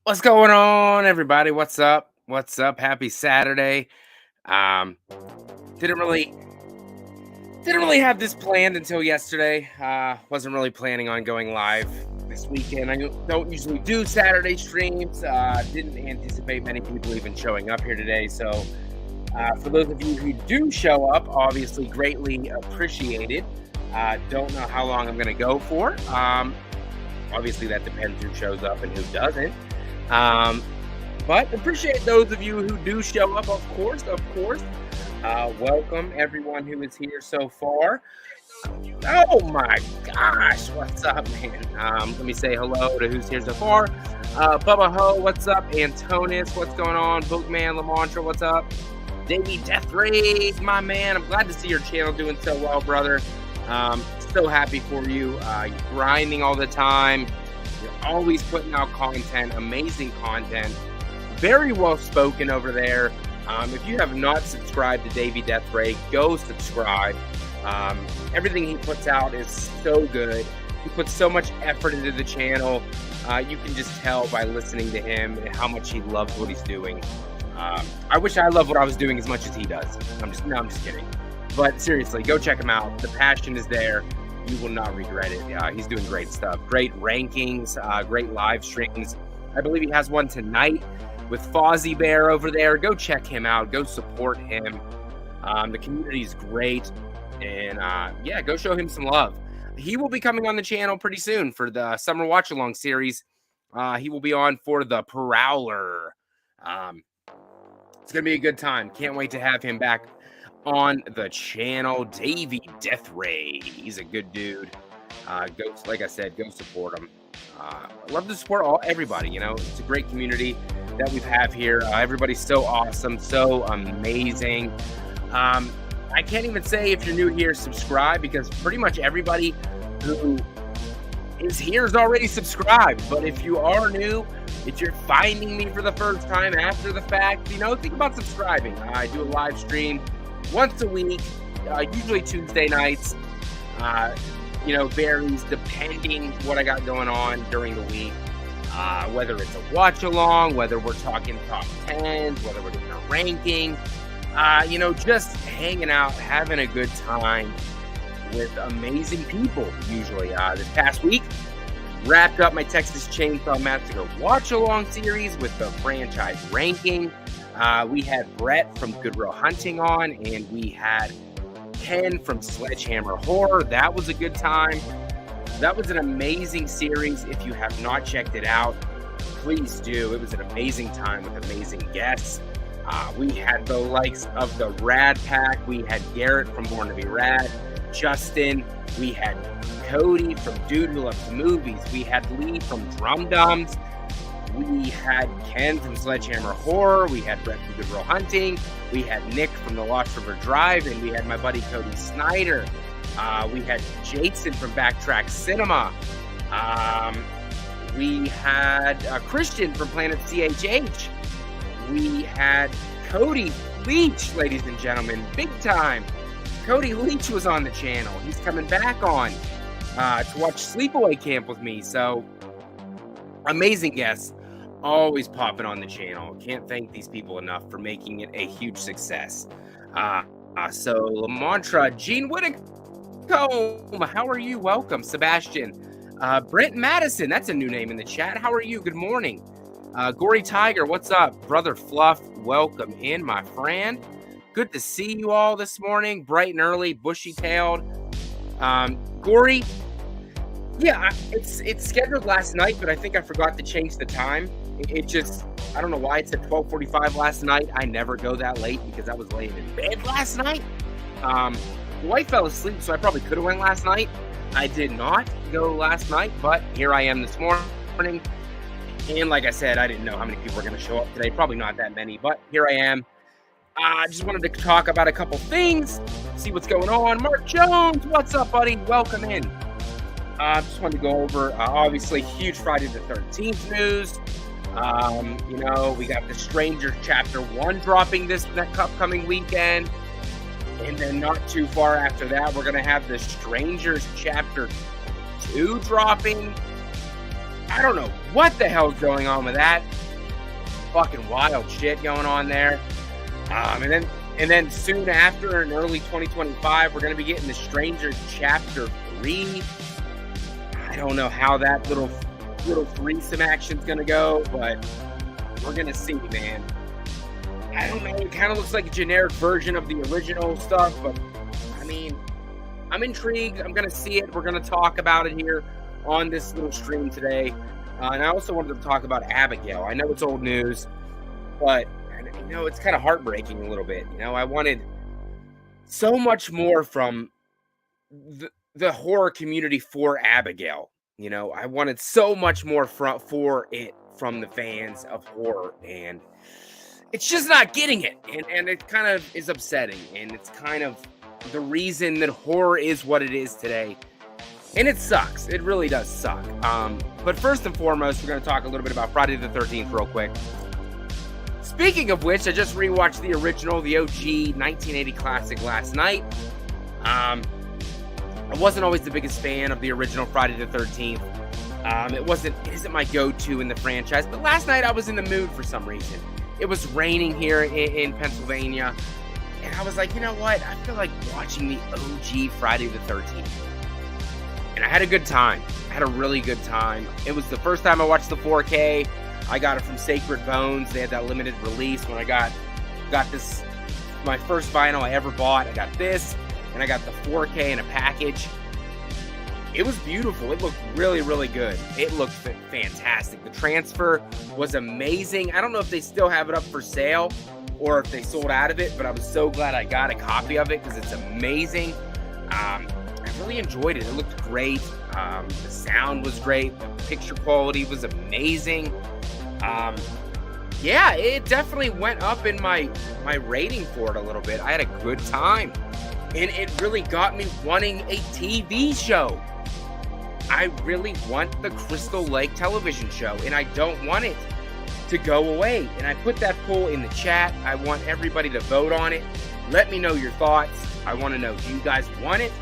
What's going on, everybody? What's up? What's up? Happy Saturday. Um, didn't really didn't really have this planned until yesterday. Wasn't really planning on going live this weekend. I don't usually do Saturday streams. Didn't anticipate many people even showing up here today. So, for those of you who do show up, obviously greatly appreciated. Don't know how long I'm going to go for. Obviously, that depends who shows up and who doesn't. But appreciate those of you who do show up, of course. Welcome everyone who is here so far. Oh my gosh, what's up, man? Let me say hello to who's here so far. Bubba Ho, what's up? Antonis, what's going on? Bookman Lamontra, what's up? Davey Death Rays, my man. I'm glad to see your channel doing so well, brother. So happy for you. You're grinding all the time. You're always putting out content, amazing content. Very well spoken over there. If you have not subscribed to Davey Death Ray, go subscribe. Everything he puts out is so good. He puts so much effort into the channel. You can just tell by listening to him how much he loves what he's doing. I wish I loved what I was doing as much as he does. I'm just kidding. But seriously, go check him out. The passion is there. You will not regret it. He's doing great stuff. Great rankings, great live streams. I believe he has one tonight with Fozzie Bear over there. Go check him out. Go support him. The community is great. And yeah, go show him some love. He will be coming on the channel pretty soon for the Summer Watch Along series. He will be on for the Prowler. It's going to be a good time. Can't wait to have him back on the channel. Davey Death Ray, he's a good dude. Like I said, go support him. I love to support everybody. You know, it's a great community that we have here. Everybody's so awesome, so amazing. I can't even say if you're new here, subscribe, because pretty much everybody who is here is already subscribed. But if you are new, if you're finding me for the first time after the fact, you know, think about subscribing. I do a live stream once a week, usually Tuesday nights. You know, varies depending what I got going on during the week. Whether it's a watch along, whether we're talking top 10s, whether we're doing a ranking, you know, just hanging out, having a good time with amazing people. Usually, this past week, wrapped up my Texas Chainsaw Massacre watch along series with the franchise ranking. We had Brett from Goodwill Hunting on, and we had Ken from Sledgehammer Horror. That was a good time. That was an amazing series. If you have not checked it out, please do. It was an amazing time with amazing guests. We had the likes of the Rad Pack. We had Garrett from Born to Be Rad, Justin. We had Cody from Dude Who Loves Movies. We had Lee from Drum Dums. We had Ken from Sledgehammer Horror. We had Brett from Goodwill Hunting. We had Nick from the Lost River Drive. And we had my buddy Cody Snyder. We had Jason from Backtrack Cinema. We had Christian from Planet CHH. We had Cody Leach, ladies and gentlemen. Big time. Cody Leach was on the channel. He's coming back on to watch Sleepaway Camp with me. So, amazing guests. Always popping on the channel. Can't thank these people enough for making it a huge success. So Lamontra, Gene Whitcomb, how are you? Welcome, Sebastian. Brent Madison, that's a new name in the chat. How are you? Good morning. Gory Tiger, what's up? Brother Fluff, welcome in, my friend. Good to see you all this morning, bright and early, bushy-tailed. Gory, yeah, it's scheduled last night, but I think I forgot to change the time. It just, I don't know why it said 12:45 last night. I never go that late because I was laying in bed last night. The wife fell asleep, so I probably could have went last night. I did not go last night, but here I am this morning. And like I said, I didn't know how many people were going to show up today. Probably not that many, but here I am. I just wanted to talk about a couple things, see what's going on. Mark Jones, what's up, buddy? Welcome in. Just wanted to go over, obviously, huge Friday the 13th news. You know, we got The Stranger Chapter 1 dropping this next upcoming weekend. And then not too far after that, we're going to have The Strangers Chapter 2 dropping. I don't know what the hell's going on with that. Fucking wild shit going on there. And then soon after, in early 2025, we're going to be getting The Stranger Chapter 3. I don't know how that little threesome action's going to go, but we're going to see, man. I don't know. It kind of looks like a generic version of the original stuff, but I mean, I'm intrigued. I'm going to see it. We're going to talk about it here on this little stream today. And I also wanted to talk about Abigail. I know it's old news, but it's kind of heartbreaking a little bit. I wanted so much more from the horror community for Abigail. I wanted so much more for it from the fans of horror, and it's just not getting it. And it kind of is upsetting, and it's kind of the reason that horror is what it is today. And it sucks. It really does suck. But first and foremost, we're going to talk a little bit about Friday the 13th real quick. Speaking of which, I just rewatched the original, the OG 1980 classic last night. I wasn't always the biggest fan of the original Friday the 13th. It isn't my go-to in the franchise, but last night I was in the mood for some reason. It was raining here in Pennsylvania, and I was like, you know what? I feel like watching the OG Friday the 13th. And I had a good time. I had a really good time. It was the first time I watched the 4K. I got it from Sacred Bones. They had that limited release when I got this, my first vinyl I ever bought. I got this, and I got the 4K in a package. It was beautiful. It looked really, really good. It looked fantastic. The transfer was amazing. I don't know if they still have it up for sale or if they sold out of it, but I was so glad I got a copy of it because it's amazing. I really enjoyed it. It looked great. The sound was great. The picture quality was amazing. Yeah, it definitely went up in my rating for it a little bit. I had a good time, and it really got me wanting a TV show. I really want the Crystal Lake television show, and I don't want it to go away. And I put that poll in the chat. I want everybody to vote on it. Let me know your thoughts. I want to know, do you guys want it?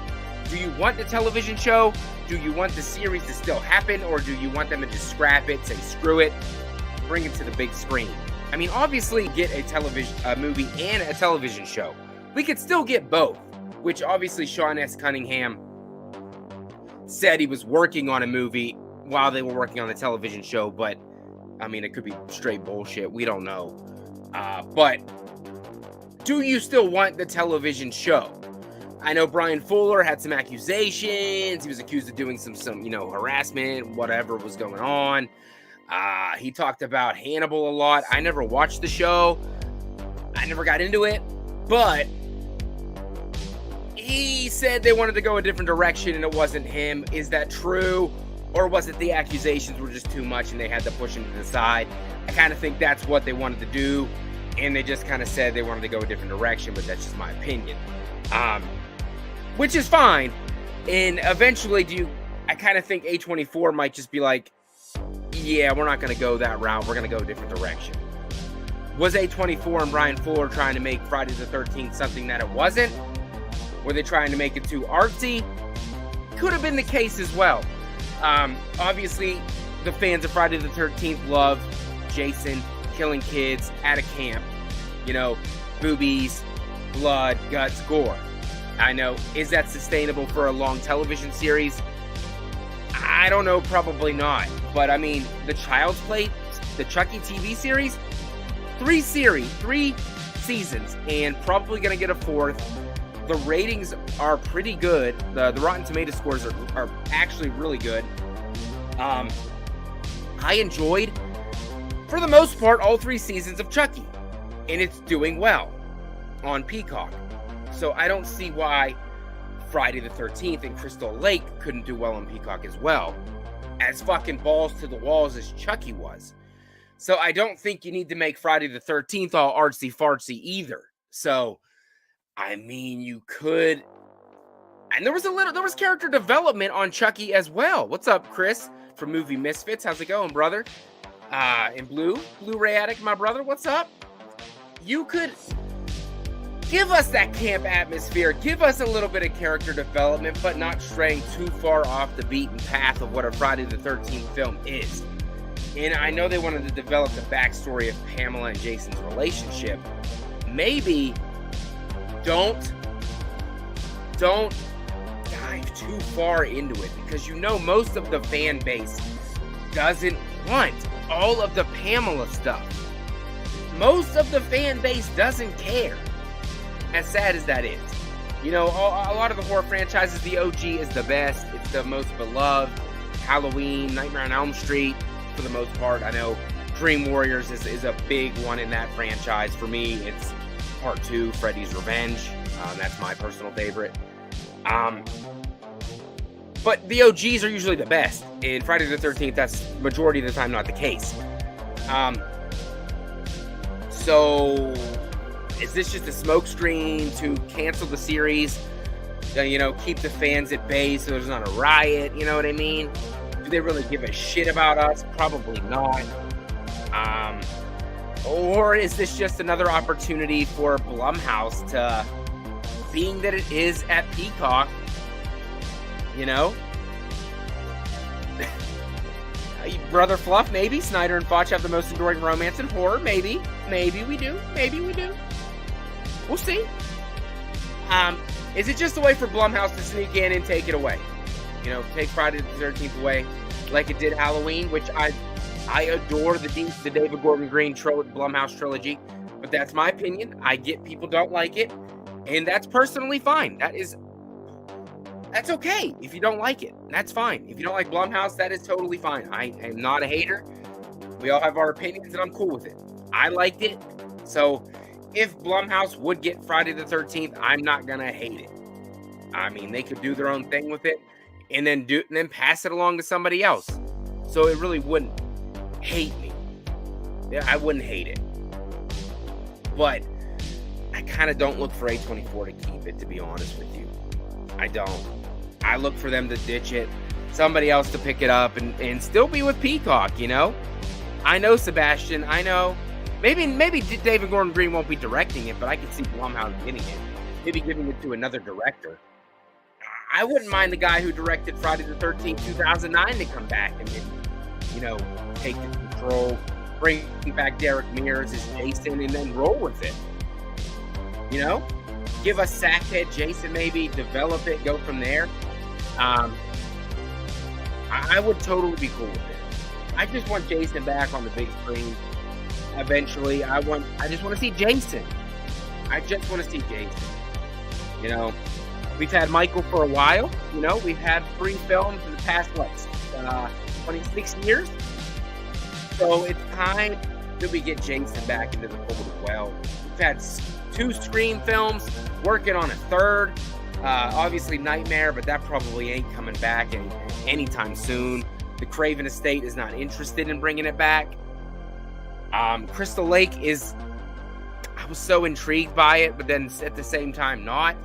Do you want the television show? Do you want the series to still happen, or do you want them to just scrap it, say screw it, bring it to the big screen? I mean, obviously get a movie and a television show. We could still get both, which obviously Sean S. Cunningham said he was working on a movie while they were working on the television show, but I mean, it could be straight bullshit. We don't know. But do you still want the television show? I know Bryan Fuller had some accusations. He was accused of doing some harassment, whatever was going on. He talked about Hannibal a lot. I never watched the show. I never got into it, but he said they wanted to go a different direction and it wasn't him. Is that true? Or was it the accusations were just too much and they had to push him to the side? I kind of think that's what they wanted to do, and they just kind of said they wanted to go a different direction, but that's just my opinion. Which is fine. And eventually, I kind of think A24 might just be like, yeah, we're not going to go that route. We're going to go a different direction. Was A24 and Bryan Fuller trying to make Friday the 13th something that it wasn't? Were they trying to make it too artsy? Could have been the case as well. Obviously, the fans of Friday the 13th love Jason killing kids at a camp. Boobies, blood, guts, gore. I know. Is that sustainable for a long television series? I don't know. Probably not. But I mean, the Child's Play, the Chucky TV series, 3 seasons, and probably going to get a 4th. The ratings are pretty good. The Rotten Tomato scores are actually really good. I enjoyed, for the most part, all 3 seasons of Chucky, and it's doing well on Peacock. So I don't see why Friday the 13th and Crystal Lake couldn't do well on Peacock as well, as fucking balls to the walls as Chucky was. So I don't think you need to make Friday the 13th all artsy-fartsy either. So, I mean, you could. And there was character development on Chucky as well. What's up, Chris from Movie Misfits? How's it going, brother? And Blu-ray Addict, my brother, what's up? You could give us that camp atmosphere. Give us a little bit of character development, but not straying too far off the beaten path of what a Friday the 13th film is. And I know they wanted to develop the backstory of Pamela and Jason's relationship. Maybe don't dive too far into it, because you know most of the fan base doesn't want all of the Pamela stuff. Most of the fan base doesn't care. As sad as that is. You know, a lot of the horror franchises, the OG is the best. It's the most beloved. Halloween, Nightmare on Elm Street, for the most part. I know Dream Warriors is a big one in that franchise. For me, it's Part 2, Freddy's Revenge. That's my personal favorite. But the OGs are usually the best. In Friday the 13th, that's majority of the time not the case. So, is this just a smokescreen to cancel the series? You know, keep the fans at bay so there's not a riot, you know what I mean? Do they really give a shit about us? Probably not. Or is this just another opportunity for Blumhouse to, being that it is at Peacock, you know? Brother Fluff, maybe. Snyder and Foch have the most enduring romance in horror. Maybe. Maybe we do. Maybe we do. We'll see. Is it just a way for Blumhouse to sneak in and take it away? You know, take Friday the 13th away like it did Halloween, which I adore the David Gordon Green Blumhouse trilogy, but that's my opinion. I get people don't like it, and that's personally fine. That's okay if you don't like it. That's fine. If you don't like Blumhouse, that is totally fine. I am not a hater. We all have our opinions, and I'm cool with it. I liked it, so if Blumhouse would get Friday the 13th, I'm not gonna hate it. I mean, they could do their own thing with it, and then pass it along to somebody else. So it really wouldn't hate me. Yeah, I wouldn't hate it. But I kind of don't look for A24 to keep it, to be honest with you. I don't. I look for them to ditch it, somebody else to pick it up, and still be with Peacock, you know? I know Sebastian, I know. Maybe David Gordon Green won't be directing it, but I can see Blumhouse getting it. Maybe giving it to another director. I wouldn't mind the guy who directed Friday the 13th, 2009 to come back and then, you know, take the control, bring back Derek Mears as Jason, and then roll with it. You know? Give us Sackhead Jason, maybe, develop it, go from there. I would totally be cool with it. I just want Jason back on the big screen. Eventually, I just want to see Jason. I just want to see Jason. You know, we've had Michael for a while. You know, we've had 3 films in the past, 26 years. So it's time that we get Jason back into the fold as well. We've had 2 Scream films, working on a 3rd. Obviously Nightmare, but that probably ain't coming back anytime soon. The Craven Estate is not interested in bringing it back. Crystal Lake I was so intrigued by it, but then at the same time not.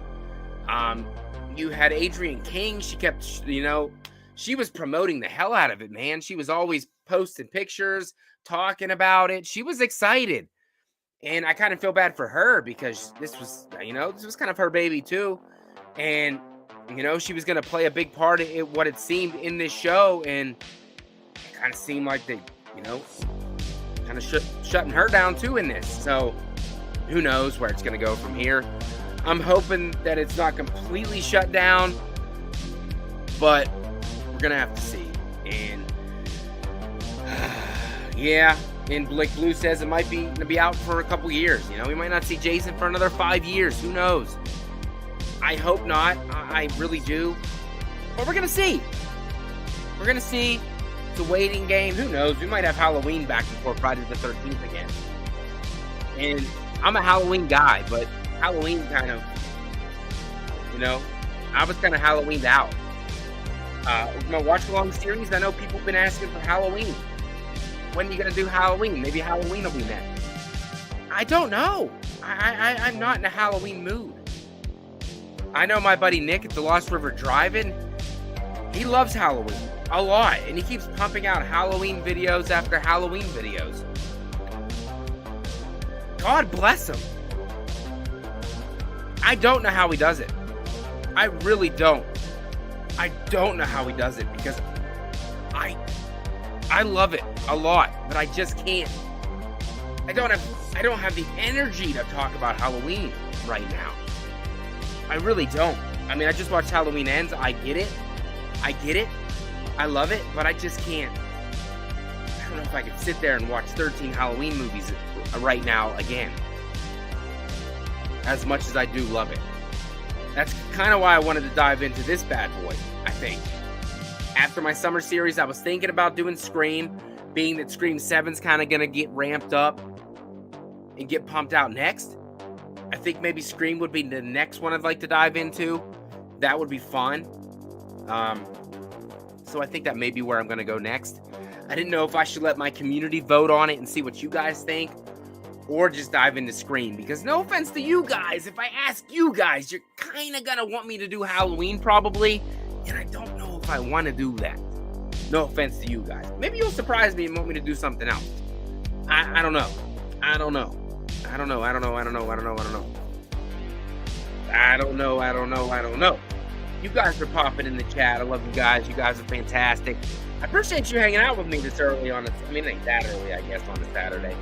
You had Adrienne King. She kept, you know, she was promoting the hell out of it, man. She was always posting pictures, talking about it. She was excited. And I kind of feel bad for her because this was kind of her baby too. And, you know, she was going to play a big part in what it seemed in this show. And it kind of seemed like they, you know, kind of shutting her down too in this. So who knows where it's going to go from here. I'm hoping that it's not completely shut down, but we're going to have to see. And yeah, and Blake Blue says it might be out for a couple years. You know, we might not see Jason for another 5 years. Who knows? I hope not. I really do. But we're going to see. We're going to see. It's a waiting game. Who knows? We might have Halloween back before Friday the 13th again. And I'm a Halloween guy, but Halloween kind of, you know, I was kind of Halloweened out. My watch-along series, I know people have been asking for Halloween. When are you going to do Halloween? Maybe Halloween will be next. I don't know. I'm not in a Halloween mood. I know my buddy Nick at the Lost River Drive-In, he loves Halloween a lot, and he keeps pumping out Halloween videos after Halloween videos. God bless him. I don't know how he does it. I really don't. I don't know how he does it because I love it a lot, but I just can't. I don't have the energy to talk about Halloween right now. I really don't. I mean, I just watched Halloween Ends. I get it. I love it, but I just can't. I don't know if I could sit there and watch 13 Halloween movies right now again. As much as I do love it. That's kind of why I wanted to dive into this bad boy, I think. After my summer series, I was thinking about doing Scream, being that Scream 7's kind of going to get ramped up and get pumped out next. I think maybe Scream would be the next one I'd like to dive into. That would be fun. So I think that may be where I'm going to go next. I didn't know if I should let my community vote on it and see what you guys think, or just dive into Scream. Because no offense to you guys, if I ask you guys, you're kind of going to want me to do Halloween probably, and I don't know if I want to do that. No offense to you guys. Maybe you'll surprise me and want me to do something else. I don't know. I don't know. You guys are popping in the chat. I love you guys. You guys are fantastic. I appreciate you hanging out with me this early on. I mean, it ain't that early, I guess, on a Saturday.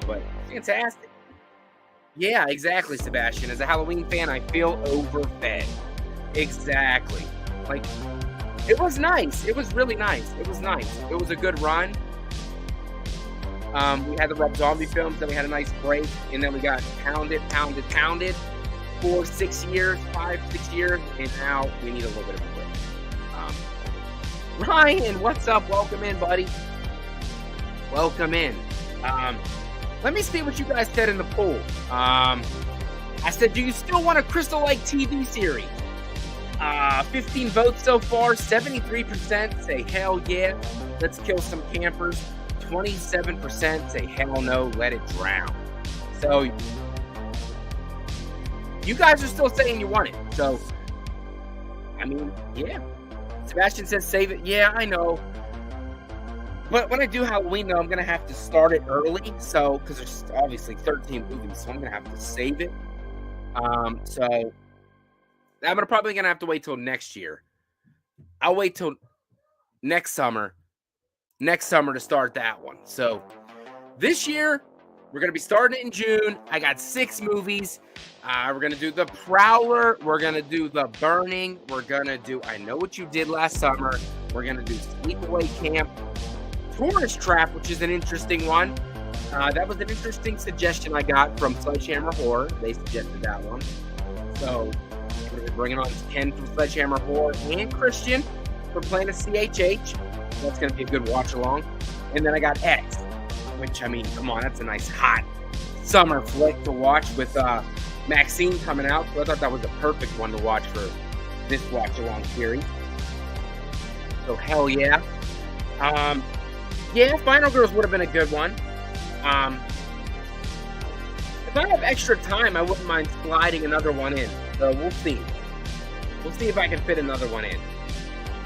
But fantastic. Yeah, exactly, Sebastian. As a Halloween fan, I feel overfed. Exactly. Like, it was nice. It was really nice. It was nice. It was a good run. We had the Rob Zombie films, then we had a nice break, and then we got pounded for 6 years, 5-6 years, and now we need a little bit of a break. Bryan, what's up? Welcome in, buddy. Welcome in. Let me see what you guys said in the poll. I said, do you still want a Crystal Lake TV series? 15 votes so far. 73% say hell yeah, let's kill some campers. 27% say hell no, let it drown. So you guys are still saying you want it. So, I mean, yeah. Sebastian says save it. Yeah, I know. But when I do Halloween, though, I'm going to have to start it early. So, because there's obviously 13 movies, so I'm going to have to save it. So, I'm probably going to have to wait till next year. I'll wait till next summer to start that one. So, this year, we're going to be starting in June. I got 6 movies. We're going to do The Prowler. We're going to do The Burning. We're going to do I Know What You Did Last Summer. We're going to do Sleepaway Camp. Tourist Trap, which is an interesting one. That was an interesting suggestion I got from Sledgehammer Horror. They suggested that one. So, we're going to bring on Ken from Sledgehammer Horror and Christian for Planet CHH. That's going to be a good watch along. And then I got X, which, I mean, come on, that's a nice hot summer flick to watch with Maxine coming out. So I thought that was a perfect one to watch for this watch along series. So hell yeah. Yeah, Final Girls would have been a good one. If I have extra time, I wouldn't mind sliding another one in. So we'll see. We'll see if I can fit another one in.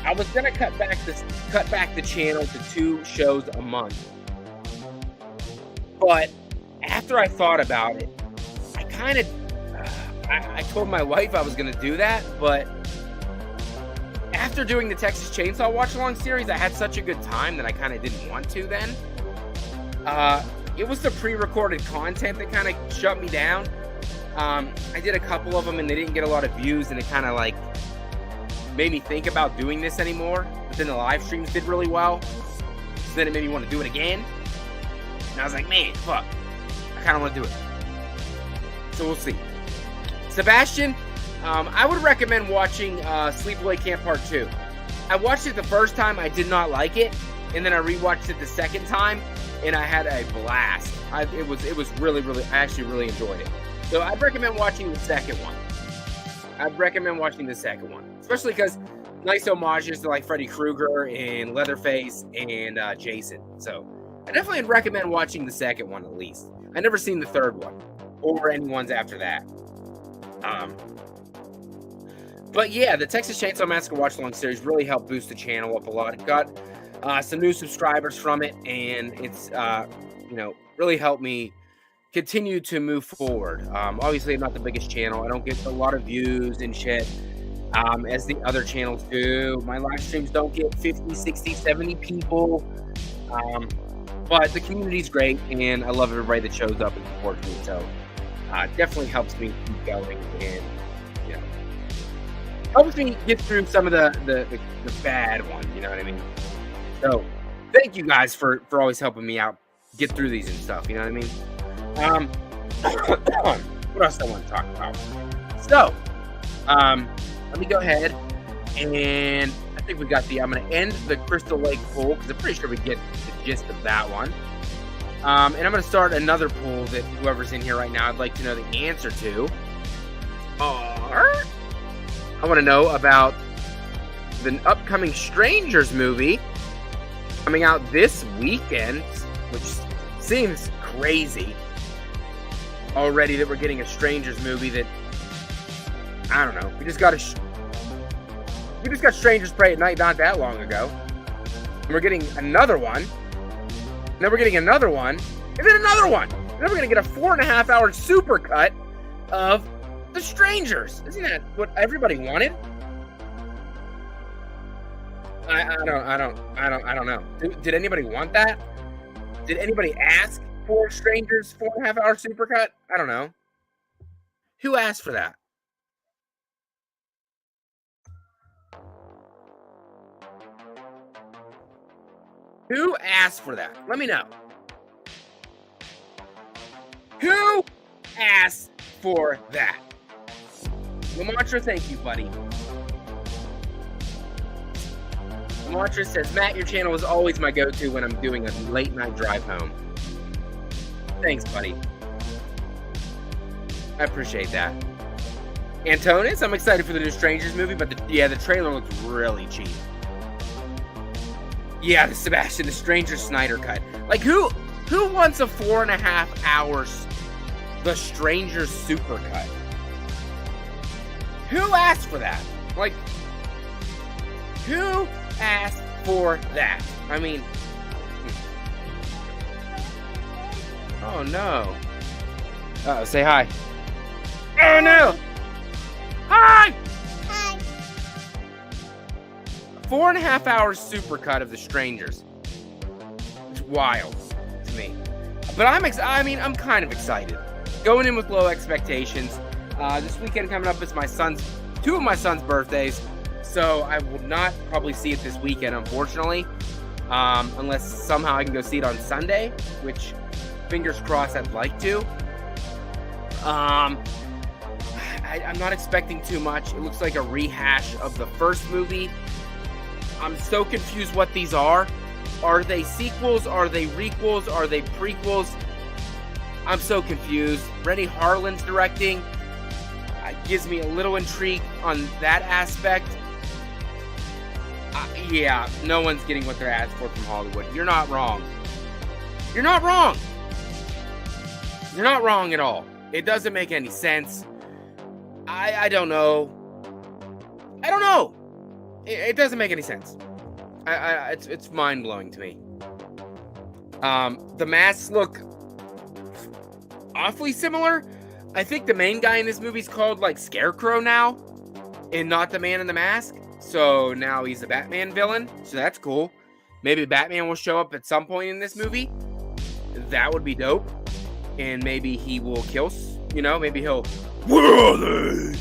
I was gonna cut back the channel to 2 shows a month, but after I thought about it, I told my wife I was gonna do that, but after doing the Texas Chainsaw Watch Along series, I had such a good time that I kind of didn't want to then. It was the pre-recorded content that kind of shut me down. I did a couple of them and they didn't get a lot of views, and it kind of like made me think about doing this anymore. But then the live streams did really well, so then it made me want to do it again. And I was like, man, fuck, I kind of want to do it. So we'll see. Sebastian, I would recommend watching Sleepaway Camp Part 2. I watched it the first time, I did not like it, and then I rewatched it the second time, and I had a blast. It was really, I actually really enjoyed it. So I'd recommend watching the second one. Especially because nice homages to like Freddy Krueger and Leatherface and Jason. So I definitely recommend watching the second one at least. I never seen the third one or any ones after that. But yeah, the Texas Chainsaw Massacre Watch Along series really helped boost the channel up a lot. It got some new subscribers from it, and it's really helped me continue to move forward. Obviously, I'm not the biggest channel. I don't get a lot of views and shit as the other channels do. My live streams don't get 50, 60, 70 people. But the community's great, and I love everybody that shows up and supports me. So definitely helps me keep going, and you know, helps me get through some of the bad ones. You know what I mean? So thank you guys for always helping me out, get through these and stuff. You know what I mean? What else I want to talk about? So, let me go ahead, and I think we got I'm going to end the Crystal Lake poll because I'm pretty sure we get the gist of that one. And I'm going to start another poll that whoever's in here right now, I'd like to know the answer to. I want to know about the upcoming Strangers movie coming out this weekend, which seems crazy already that we're getting a Strangers movie that, I don't know. We just got Strangers Pray at Night not that long ago. And we're getting another one. And then we're getting another one. And then another one. And then we're going to get a 4.5-hour supercut of The Strangers. Isn't that what everybody wanted? I don't know. Did anybody want that? Did anybody ask for Strangers 4.5-hour supercut? I don't know. Who asked for that? Who asked for that? Let me know. Who asked for that? Lamantra, thank you, buddy. Lamantra says, Matt, your channel is always my go-to when I'm doing a late night drive home. Thanks, buddy. I appreciate that. Antonis, I'm excited for the new Strangers movie, but the trailer looks really cheap. Yeah, the Stranger Snyder cut. Like, who wants a 4.5 hours The Stranger super cut? Who asked for that? Like, who asked for that? I mean, oh no. Say hi. Oh no! Hi! 4.5 hours supercut of The Strangers. It's wild to me. But I'm kind of excited. Going in with low expectations. This weekend coming up is two of my son's birthdays. So I will not probably see it this weekend, unfortunately. Unless somehow I can go see it on Sunday, which, fingers crossed, I'd like to. I'm not expecting too much. It looks like a rehash of the first movie. I'm so confused what these are. Are they sequels? Are they requels? Are they prequels? I'm so confused. Rennie Harlan's directing. Gives me a little intrigue on that aspect. Yeah, no one's getting what they're asked for from Hollywood. You're not wrong. You're not wrong. You're not wrong at all. It doesn't make any sense. I don't know. I don't know. It doesn't make any sense. It's mind-blowing to me. The masks look awfully similar. I think the main guy in this movie is called, like, Scarecrow now, and not the Man in the Mask. So now he's the Batman villain. So that's cool. Maybe Batman will show up at some point in this movie. That would be dope. And maybe he will kill, maybe he'll, where are they?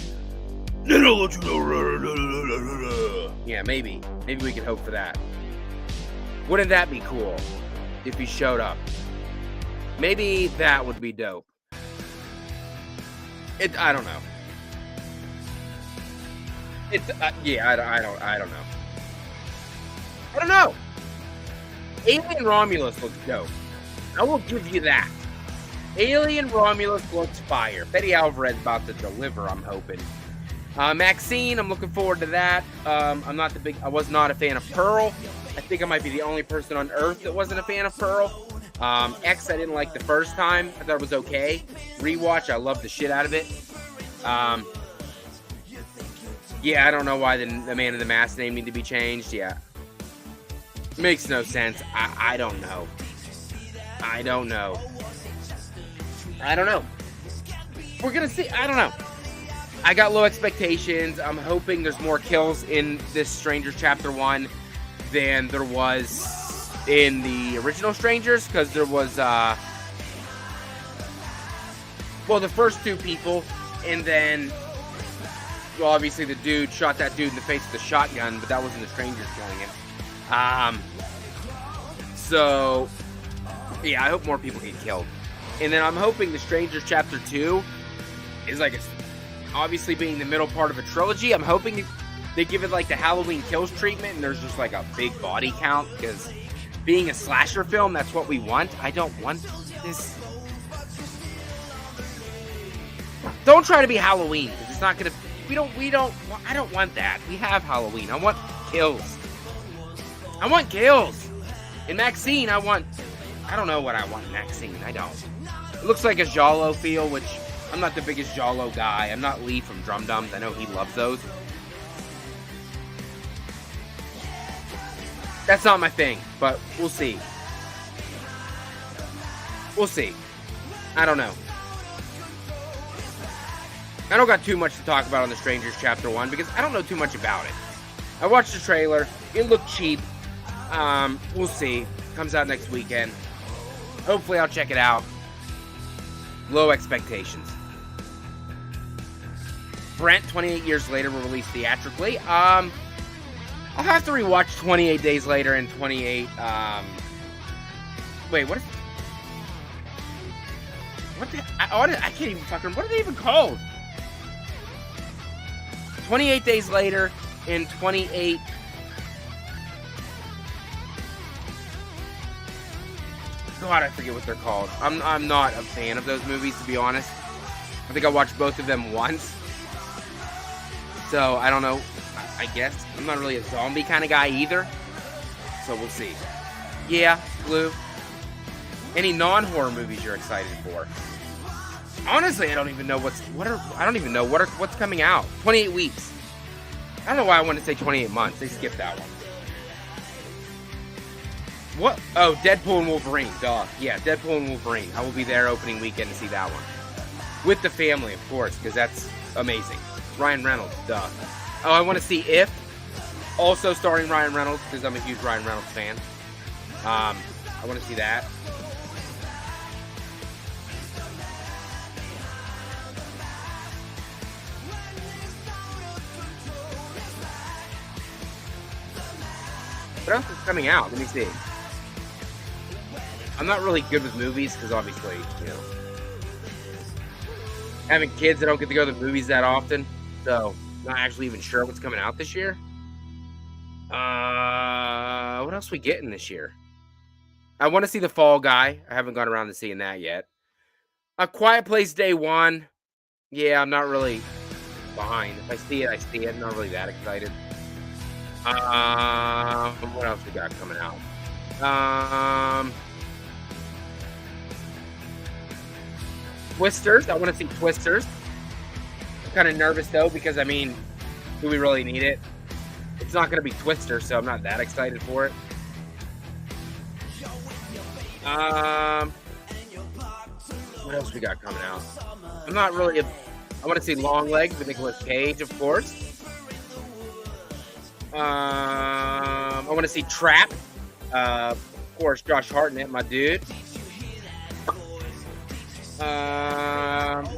Then I'll let you know. Yeah, maybe. Maybe we can hope for that. Wouldn't that be cool if he showed up? Maybe that would be dope. I don't know. I don't know. I don't know. Alien Romulus looks dope. I will give you that. Alien Romulus looks fire. Betty Alvarez about to deliver, I'm hoping. Maxine, I'm looking forward to that. I was not a fan of Pearl. I think I might be the only person on Earth that wasn't a fan of Pearl. X, I didn't like the first time. I thought it was okay. Rewatch, I loved the shit out of it. Yeah, I don't know why the Man in the Mask name need to be changed. Yeah. Makes no sense. I don't know. I don't know. I don't know. We're gonna see. I don't know. I got low expectations. I'm hoping there's more kills in this Strangers Chapter 1 than there was in the original Strangers, because there was, well, the first 2 people, and then, well, obviously the dude shot that dude in the face with a shotgun, but that wasn't the Strangers killing him. So, yeah, I hope more people get killed. And then I'm hoping the Strangers Chapter 2 is like, obviously being the middle part of a trilogy, I'm hoping they give it like the Halloween Kills treatment and there's just like a big body count, because being a slasher film, that's what we want. I don't want this. Don't try to be Halloween, because it's not gonna, I don't want that. We have Halloween. I want kills. I want kills. In Maxine, I don't know what I want in Maxine. I don't. It looks like a Giallo feel, which I'm not the biggest Giallo guy. I'm not Lee from Drum Dums. I know he loves those. That's not my thing, but we'll see. We'll see. I don't know. I don't got too much to talk about on the Strangers Chapter 1 because I don't know too much about it. I watched the trailer. It looked cheap. We'll see. Comes out next weekend. Hopefully I'll check it out. Low expectations. Brent, 28 years later, will release theatrically. I'll have to rewatch 28 Days Later and 28. Wait, what is? What the? I can't even fucking. What are they even called? 28 Days Later and 28. God, I forget what they're called. I'm not a fan of those movies, to be honest. I think I watched both of them once. So, I don't know. I guess. I'm not really a zombie kind of guy either. So, we'll see. Yeah, Blue. Any non-horror movies you're excited for? Honestly, I don't even know what's coming out. 28 weeks. I don't know why I wanted to say 28 months. They skipped that one. What? Oh, Deadpool and Wolverine. Duh. Yeah, Deadpool and Wolverine. I will be there opening weekend to see that one. With the family, of course, because that's amazing. Ryan Reynolds. Duh. Oh, I want to see If. Also starring Ryan Reynolds, because I'm a huge Ryan Reynolds fan. I want to see that. What else is coming out? Let me see. I'm not really good with movies because obviously, you know, having kids, I don't get to go to the movies that often. So, not actually even sure what's coming out this year. What else we getting this year? I want to see The Fall Guy. I haven't gone around to seeing that yet. A Quiet Place Day 1. Yeah, I'm not really behind. If I see it, I see it. I'm not really that excited. What else we got coming out? Twisters. I want to see Twisters. I'm kind of nervous though because I mean, do we really need it? It's not going to be Twister, so I'm not that excited for it. What else we got coming out? I'm not really. I want to see Long Legs with Nicolas Cage, of course. I want to see Trap. Of course, Josh Hartnett, my dude.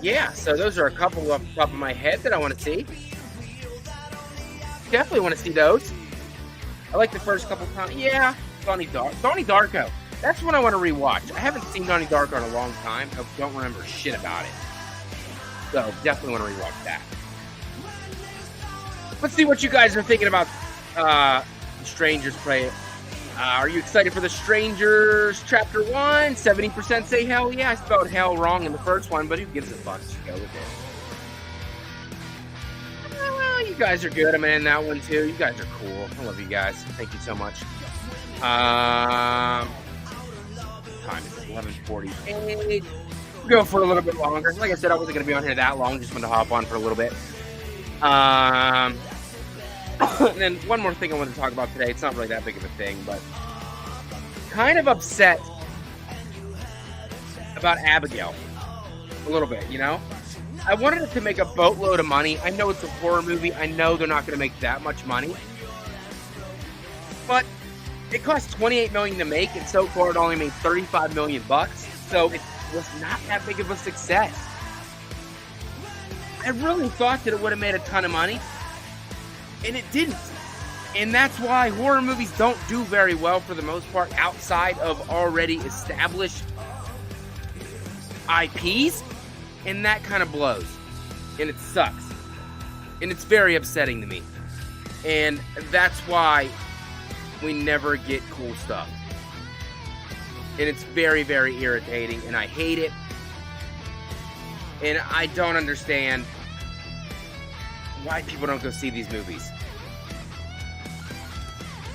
Yeah, so those are a couple off the top of my head that I want to see. Definitely want to see those. I like the first couple times. Yeah, Donnie Darko. That's one I want to rewatch. I haven't seen Donnie Darko in a long time. I don't remember shit about it. So, definitely want to rewatch that. Let's see what you guys are thinking about Strangers Play. Are you excited for the Strangers Chapter 1? 70% say hell yeah. I spelled hell wrong in the first one, but who gives a fuck? Just go with it. You guys are good. I'm in that one too. You guys are cool. I love you guys. Thank you so much. Time is 11:48. Go for a little bit longer. Like I said, I wasn't going to be on here that long. Just wanted to hop on for a little bit. And then one more thing I wanted to talk about today. It's not really that big of a thing, but kind of upset about Abigail. a little bit, you know? I wanted it to make a boatload of money. I know it's a horror movie. I know they're not going to make that much money. But it cost $28 million to make, and so far it only made $35 million bucks. So it was not that big of a success. I really thought that it would have made a ton of money, and it didn't. And that's why horror movies don't do very well for the most part outside of already established IPs, and that kind of blows. And it sucks. And it's very upsetting to me. And that's why we never get cool stuff. And it's very, very irritating, and I hate it. And I don't understand why people don't go see these movies.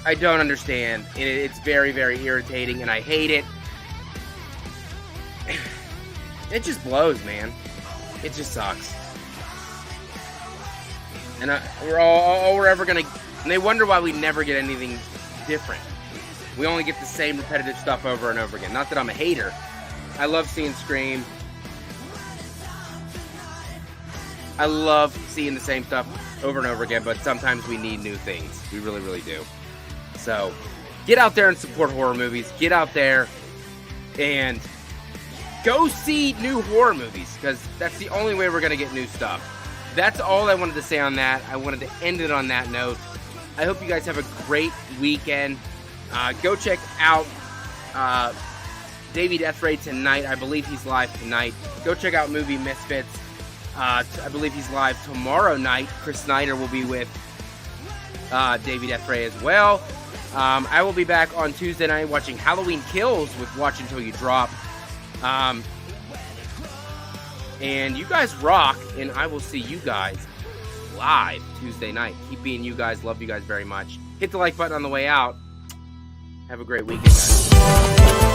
I don't understand, and it's very, very irritating, and I hate it. It just blows, man. It just sucks. And we're ever gonna... And they wonder why we never get anything different. We only get the same repetitive stuff over and over again. Not that I'm a hater. I love seeing Scream. I love seeing the same stuff over and over again, but sometimes we need new things. We really, really do. So, get out there and support horror movies. Get out there and go see new horror movies, because that's the only way we're going to get new stuff. That's all I wanted to say on that. I wanted to end it on that note. I hope you guys have a great weekend. Go check out Davey Death Ray tonight. I believe he's live tonight. Go check out Movie Misfits. I believe he's live tomorrow night. Chris Snyder will be with Davey Death Ray as well. I will be back on Tuesday night watching Halloween Kills with Watch Until You Drop. And you guys rock, and I will see you guys live Tuesday night. Keep being you guys. Love you guys very much. Hit the like button on the way out. Have a great weekend, guys.